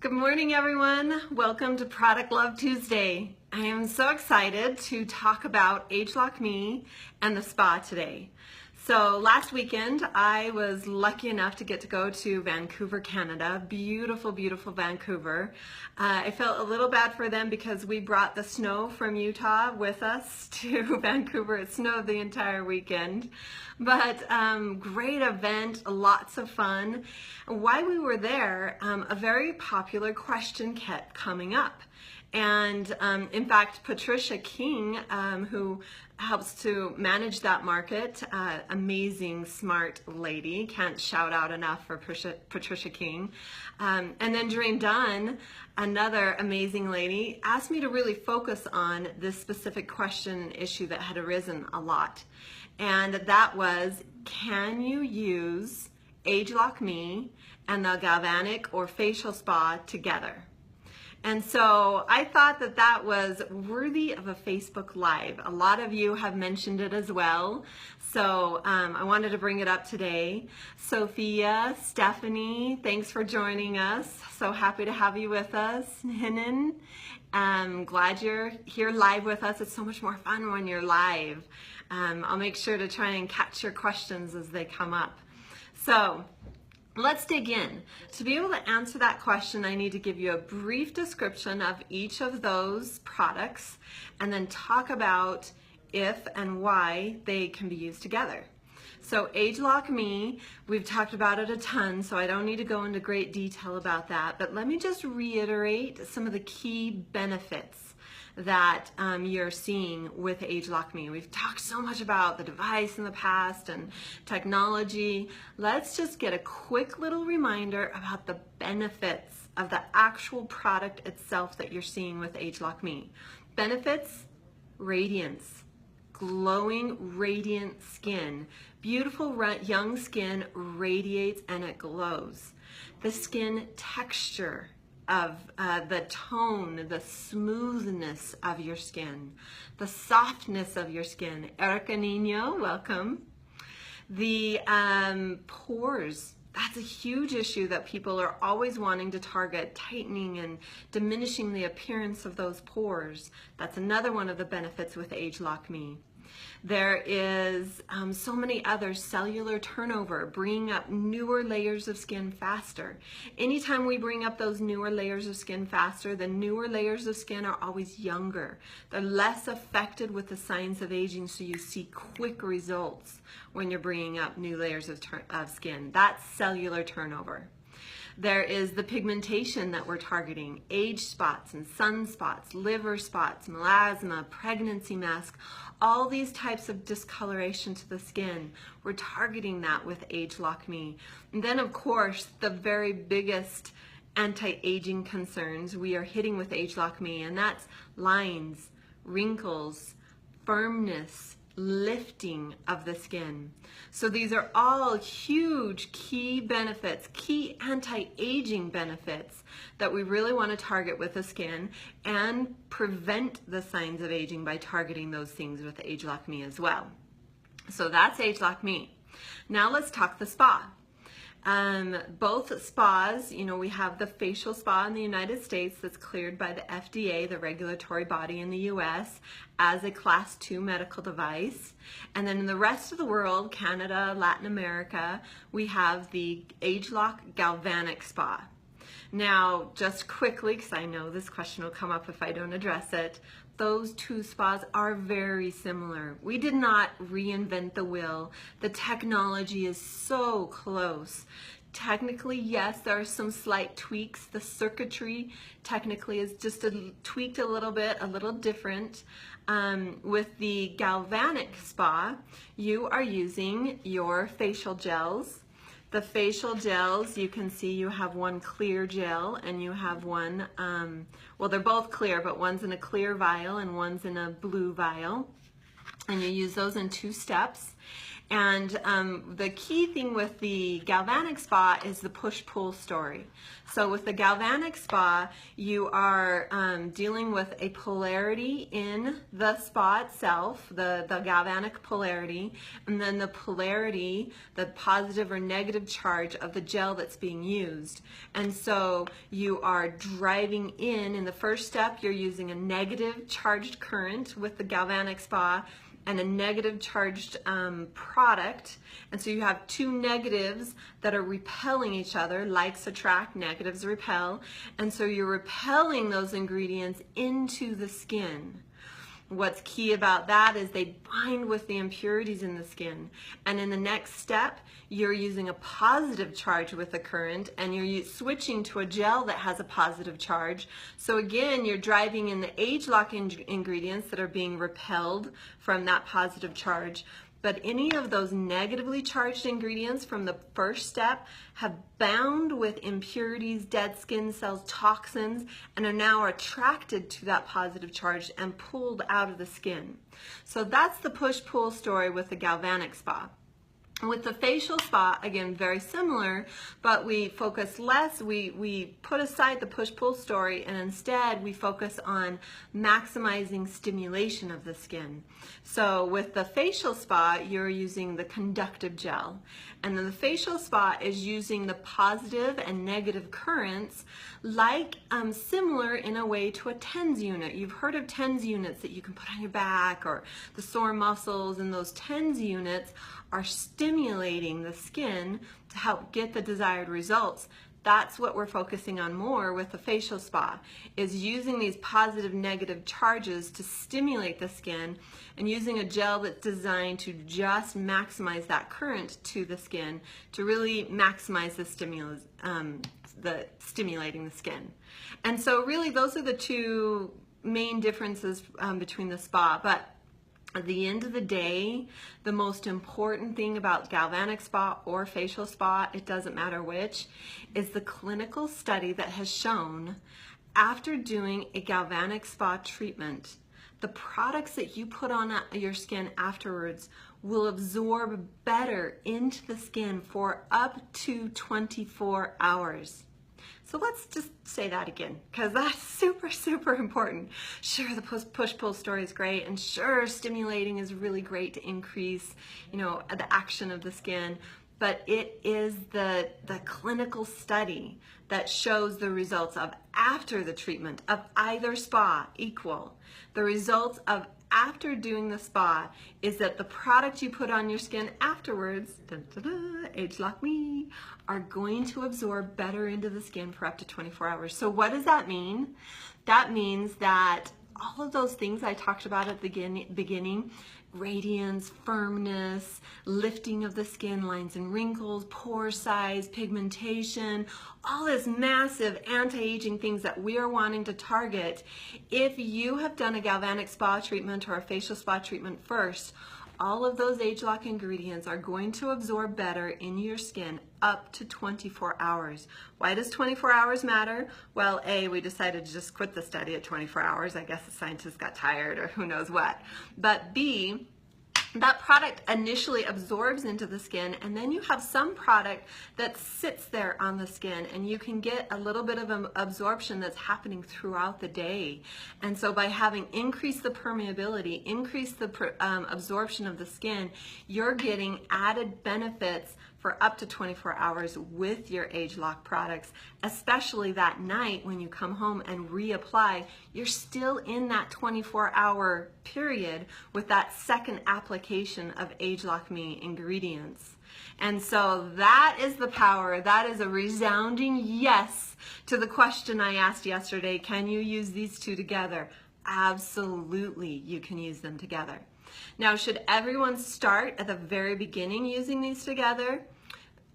Good morning, everyone. Welcome to Product Love Tuesday. I am so excited to talk about Ageloc Me and the spa today. So last weekend, I was lucky enough to get to go to Vancouver, Canada. Beautiful, beautiful Vancouver. I felt a little bad for them because we brought the snow from Utah with us to Vancouver. It snowed the entire weekend. But great event, lots of fun. While we were there, a very popular question kept coming up. And in fact, Patricia King, who helps to manage that market, amazing, smart lady, can't shout out enough for Patricia King. And then Drain Dunn, another amazing lady, asked me to really focus on this specific question issue that had arisen a lot. And that was, can you use Ageloc Me and the galvanic or facial spa together? And so I thought that that was worthy of a Facebook Live. A lot of you have mentioned it as well. So I wanted to bring it up today. Sophia, Stephanie, thanks for joining us. So happy to have you with us. Hinan, glad you're here live with us. It's so much more fun when you're live. I'll make sure to try and catch your questions as they come up. So let's dig in. To be able to answer that question, I need to give you a brief description of each of those products and then talk about if and why they can be used together. So Ageloc Me, we've talked about it a ton, so I don't need to go into great detail about that, but let me just reiterate some of the key benefits that you're seeing with Ageloc Me. We've talked so much about the device in the past and technology. Let's just get a quick little reminder about the benefits of the actual product itself that you're seeing with Ageloc Me. Benefits: radiance, glowing, radiant skin. Beautiful young skin radiates and it glows. The skin texture of the tone, the smoothness of your skin, the softness of your skin. Erica Nino, welcome. The pores, that's a huge issue that people are always wanting to target, tightening and diminishing the appearance of those pores. That's another one of the benefits with Ageloc Me. There is so many others. Cellular turnover, bringing up newer layers of skin faster. Anytime we bring up those newer layers of skin faster, the newer layers of skin are always younger. They're less affected with the signs of aging, so you see quick results when you're bringing up new layers of skin. That's cellular turnover. There is the pigmentation that we're targeting, age spots and sunspots, liver spots, melasma, pregnancy mask, all these types of discoloration to the skin. We're targeting that with Ageloc Me. And then of course, the very biggest anti-aging concerns we are hitting with Ageloc Me, and that's lines, wrinkles, firmness, lifting of the skin. So these are all huge key benefits, key anti-aging benefits that we really want to target with the skin and prevent the signs of aging by targeting those things with Ageloc Me as well. So that's Ageloc Me. Now let's talk the spa. Both spas, we have the facial spa in the United States that's cleared by the FDA, the regulatory body in the US, as a Class 2 medical device. And then in the rest of the world, Canada, Latin America, we have the Ageloc Galvanic Spa. Now, just quickly, because I know this question will come up if I don't address it, those two spas are very similar. We did not reinvent the wheel. The technology is so close. Technically, yes, there are some slight tweaks. The circuitry technically is just tweaked a little bit, a little different. With the galvanic spa, you are using your facial gels. The facial gels, you can see you have one clear gel and you have one, well, they're both clear, but one's in a clear vial and one's in a blue vial. And you use those in 2 steps. And the key thing with the galvanic spa is the push-pull story. So with the galvanic spa, you are dealing with a polarity in the spa itself, the galvanic polarity, and then the polarity, the positive or negative charge of the gel that's being used. And so you are driving in the first step, you're using a negative charged current with the galvanic spa and a negative charged product, and so you have two negatives that are repelling each other. Likes attract, negatives repel, and so you're repelling those ingredients into the skin. What's key about that is they bind with the impurities in the skin, and in the next step you're using a positive charge with the current, and you're switching to a gel that has a positive charge. So again, you're driving in the Ageloc ingredients that are being repelled from that positive charge. But any of those negatively charged ingredients from the first step have bound with impurities, dead skin cells, toxins, and are now attracted to that positive charge and pulled out of the skin. So that's the push-pull story with the galvanic spa. With the facial spa, again, very similar, but we focus less, we put aside the push-pull story, and instead we focus on maximizing stimulation of the skin. So with the facial spa, you're using the conductive gel, and then the facial spa is using the positive and negative currents, like similar in a way to a TENS unit. You've heard of TENS units that you can put on your back, or the sore muscles, and those TENS units are stimulating the skin to help get the desired results. That's what we're focusing on more with the facial spa, is using these positive negative charges to stimulate the skin, and using a gel that's designed to just maximize that current to the skin to really maximize the stimulating the skin. And so really those are the two main differences between the spa. But at the end of the day, the most important thing about galvanic spa or facial spa, it doesn't matter which, is the clinical study that has shown after doing a galvanic spa treatment, the products that you put on your skin afterwards will absorb better into the skin for up to 24 hours. So let's just say that again, because that's super, super important. Sure, the push-pull story is great, and sure, stimulating is really great to increase, the action of the skin, but it is the clinical study that shows the results of after the treatment of either spa equal. The results of after doing the spa is that the product you put on your skin afterwards, Ageloc Me, are going to absorb better into the skin for up to 24 hours. So what does that mean? That means that all of those things I talked about at the beginning, radiance, firmness, lifting of the skin, lines and wrinkles, pore size, pigmentation, all this massive anti-aging things that we are wanting to target. If you have done a galvanic spa treatment or a facial spa treatment first, all of those Ageloc ingredients are going to absorb better in your skin up to 24 hours. Why does 24 hours matter? Well, A, we decided to just quit the study at 24 hours. I guess the scientists got tired or who knows what. But B, that product initially absorbs into the skin, and then you have some product that sits there on the skin, and you can get a little bit of an absorption that's happening throughout the day. And so by having increased the permeability, increased the absorption of the skin, you're getting added benefits for up to 24 hours with your Ageloc products, especially that night when you come home and reapply. You're still in that 24-hour period with that second application of Ageloc Me ingredients. And so that is the power. That is a resounding yes to the question I asked yesterday, can you use these two together? Absolutely, you can use them together. Now, should everyone start at the very beginning using these together?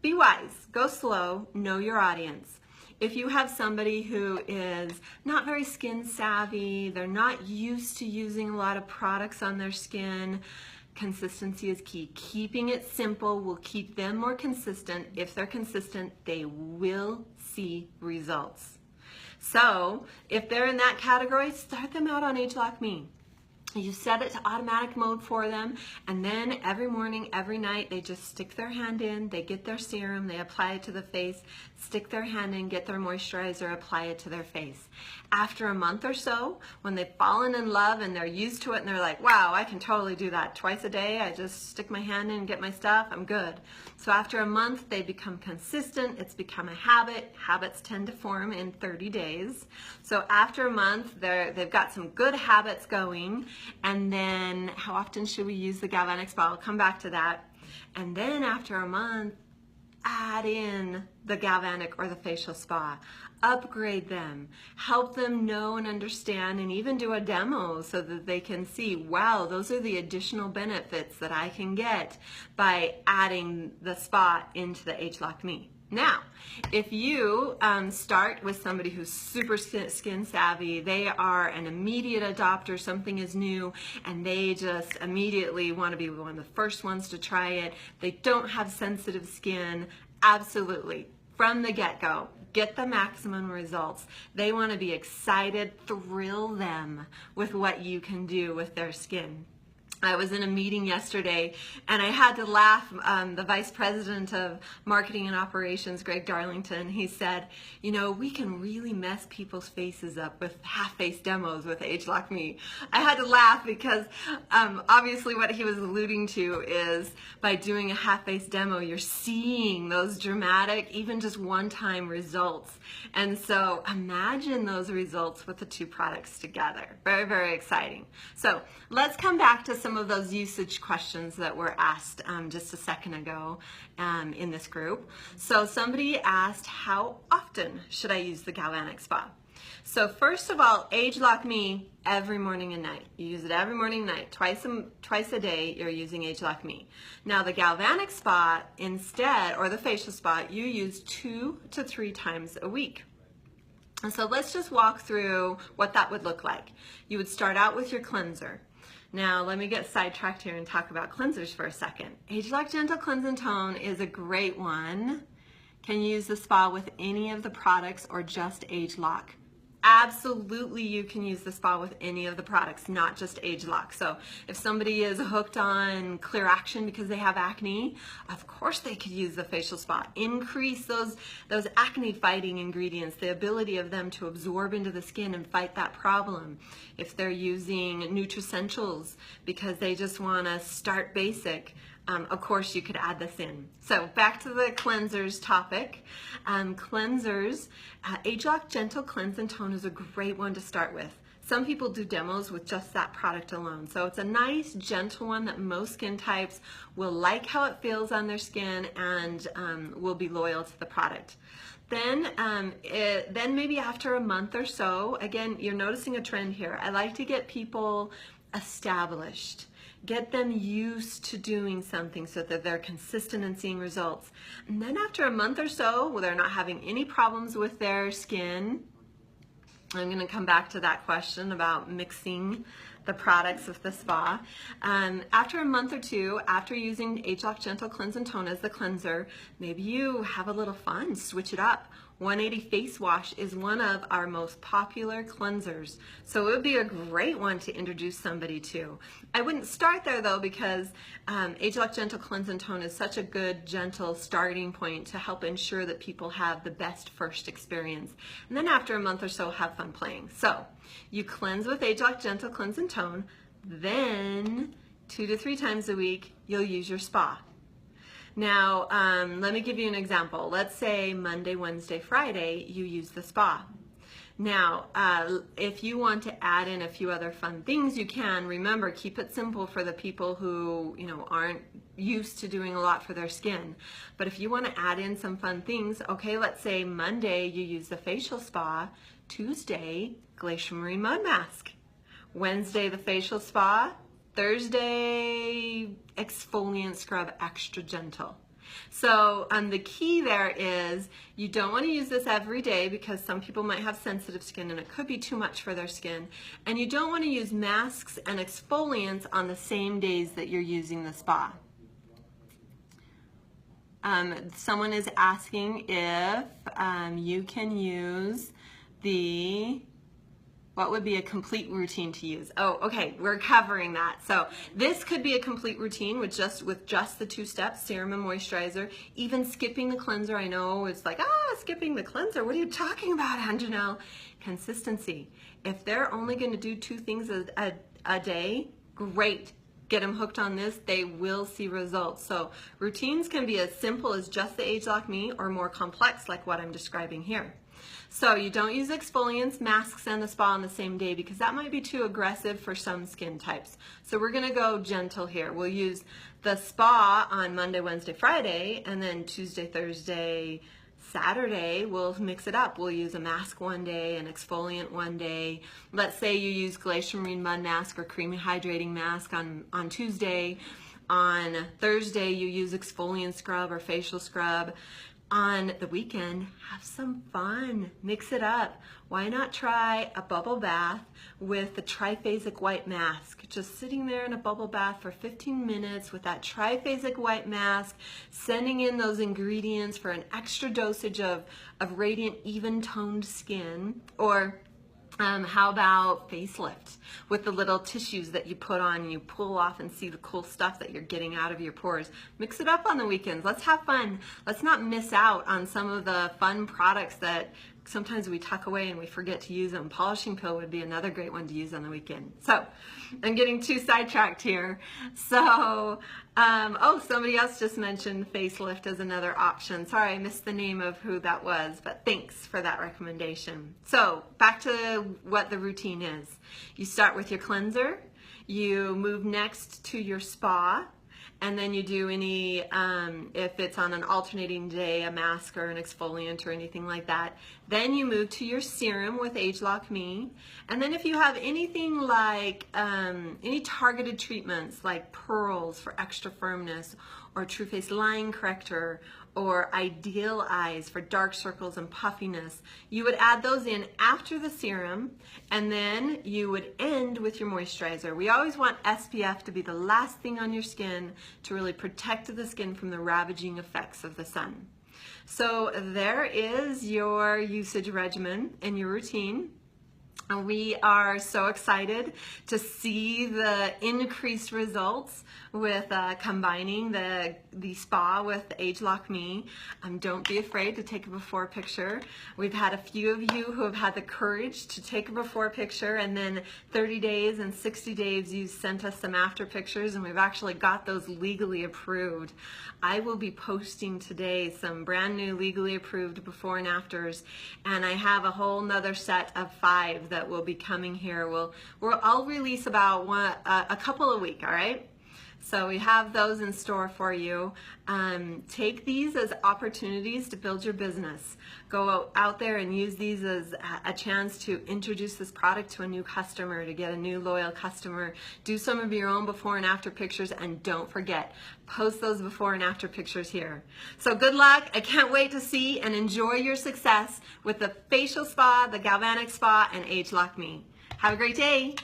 Be wise, go slow, know your audience. If you have somebody who is not very skin savvy, they're not used to using a lot of products on their skin, consistency is key. Keeping it simple will keep them more consistent. If they're consistent, they will see results. So if they're in that category, start them out on Ageloc Me. You set it to automatic mode for them, and then every morning, every night, they just stick their hand in, they get their serum, they apply it to the face, stick their hand in, get their moisturizer, apply it to their face. After a month or so, when they've fallen in love and they're used to it and they're like, wow, I can totally do that twice a day, I just stick my hand in and get my stuff, I'm good. So after a month, they become consistent, it's become a habit. Habits tend to form in 30 days. So after a month, they've got some good habits going. And then how often should we use the galvanic spa? I'll come back to that. And then after a month, add in the galvanic or the facial spa. Upgrade them, help them know and understand, and even do a demo so that they can see, wow, those are the additional benefits that I can get by adding the spa into the Ageloc Me. Now, if you start with somebody who's super skin savvy, they are an immediate adopter, something is new, and they just immediately want to be one of the first ones to try it. They don't have sensitive skin, absolutely. From the get-go, get the maximum results. They want to be excited, thrill them with what you can do with their skin. I was in a meeting yesterday and I had to laugh. The Vice President of Marketing and Operations, Greg Darlington, he said, you know, we can really mess people's faces up with half-face demos with Ageloc Me. I had to laugh because obviously what he was alluding to is by doing a half-face demo, you're seeing those dramatic, even just one-time results. And so imagine those results with the two products together. Very, very exciting. So let's come back to some of those usage questions that were asked just a second ago in this group. So somebody asked, how often should I use the galvanic spa? So first of all, Ageloc Me every morning and night. You use it every morning and night. Twice a day you're using Ageloc Me. Now the galvanic spa instead, or the facial spa, you use 2 to 3 times a week. And so let's just walk through what that would look like. You would start out with your cleanser. Now let me get sidetracked here and talk about cleansers for a second. Ageloc Gentle Cleanse and Tone is a great one. Can you use the spa with any of the products or just Ageloc? Absolutely, you can use the spa with any of the products, not just Ageloc. So if somebody is hooked on Clear Action because they have acne, of course they could use the facial spa. Increase those acne fighting ingredients, the ability of them to absorb into the skin and fight that problem. If they're using Nutricentials because they just want to start basic, of course you could add this in. So back to the cleansers topic. Cleansers, Ageloc Gentle Cleanse and Tone is a great one to start with. Some people do demos with just that product alone. So it's a nice, gentle one that most skin types will like how it feels on their skin and will be loyal to the product. Then maybe after a month or so, again, you're noticing a trend here. I like to get people established. Get them used to doing something so that they're consistent and seeing results. And then after a month or so, where they're not having any problems with their skin, I'm going to come back to that question about mixing the products with the spa. After a month or two, after using Ageloc Gentle Cleanse and Tone as the cleanser, maybe you have a little fun, switch it up. 180 Face Wash is one of our most popular cleansers, so it would be a great one to introduce somebody to. I wouldn't start there though, because Ageloc Gentle Cleanse and Tone is such a good, gentle starting point to help ensure that people have the best first experience. And then after a month or so, have fun playing. So you cleanse with Ageloc Gentle Cleanse and Tone, then 2 to 3 times a week, you'll use your spa. Now, let me give you an example. Let's say Monday, Wednesday, Friday, you use the spa. Now, if you want to add in a few other fun things, you can. Remember, keep it simple for the people who, aren't used to doing a lot for their skin. But if you want to add in some fun things, okay, let's say Monday you use the facial spa, Tuesday, Glacier Marine Mud Mask, Wednesday the facial spa, Thursday, exfoliant scrub extra gentle. So the key there is you don't want to use this every day because some people might have sensitive skin and it could be too much for their skin. And you don't want to use masks and exfoliants on the same days that you're using the spa. Someone is asking if you can use the What would be a complete routine to use? Oh, okay, we're covering that. So this could be a complete routine with just the 2 steps, serum and moisturizer. Even skipping the cleanser, I know it's like, skipping the cleanser. What are you talking about, Anjanelle? Consistency. If they're only going to do 2 things a day, great. Get them hooked on this. They will see results. So routines can be as simple as just the Ageloc Me or more complex like what I'm describing here. So you don't use exfoliants, masks, and the spa on the same day because that might be too aggressive for some skin types. So we're going to go gentle here. We'll use the spa on Monday, Wednesday, Friday, and then Tuesday, Thursday, Saturday, we'll mix it up. We'll use a mask one day, an exfoliant one day. Let's say you use Glacier Marine Mud Mask or Creamy Hydrating Mask on Tuesday. On Thursday, you use exfoliant scrub or facial scrub. On the weekend, have some fun. Mix it up. Why not try a bubble bath with the triphasic white mask? Just sitting there in a bubble bath for 15 minutes with that triphasic white mask, sending in those ingredients for an extra dosage of radiant, even-toned skin. Or how about facelift with the little tissues that you put on and you pull off and see the cool stuff that you're getting out of your pores. Mix it up on the weekends. Let's have fun. Let's not miss out on some of the fun products that sometimes we tuck away and we forget to use them. Polishing pill would be another great one to use on the weekend. So I'm getting too sidetracked here. So, somebody else just mentioned facelift as another option. Sorry, I missed the name of who that was, but thanks for that recommendation. So back to what the routine is. You start with your cleanser, you move next to your spa, and then you do any, if it's on an alternating day, a mask or an exfoliant or anything like that. Then you move to your serum with Ageloc Me. And then if you have anything like, any targeted treatments like pearls for extra firmness, or True Face Line Corrector, or Ideal Eyes for dark circles and puffiness, you would add those in after the serum, and then you would end with your moisturizer. We always want SPF to be the last thing on your skin to really protect the skin from the ravaging effects of the sun. So there is your usage regimen and your routine. We are so excited to see the increased results with combining the spa with Ageloc Me. Don't be afraid to take a before picture. We've had a few of you who have had the courage to take a before picture, and then 30 days and 60 days you sent us some after pictures, and we've actually got those legally approved. I will be posting today some brand new legally approved before and afters, and I have a whole nother set of 5 that will be coming here. I'll release about a couple a week, all right? So we have those in store for you. Take these as opportunities to build your business. Go out there and use these as a chance to introduce this product to a new customer, to get a new loyal customer. Do some of your own before and after pictures, and don't forget, post those before and after pictures here. So good luck. I can't wait to see and enjoy your success with the facial spa, the galvanic spa, and Ageloc Me. Have a great day.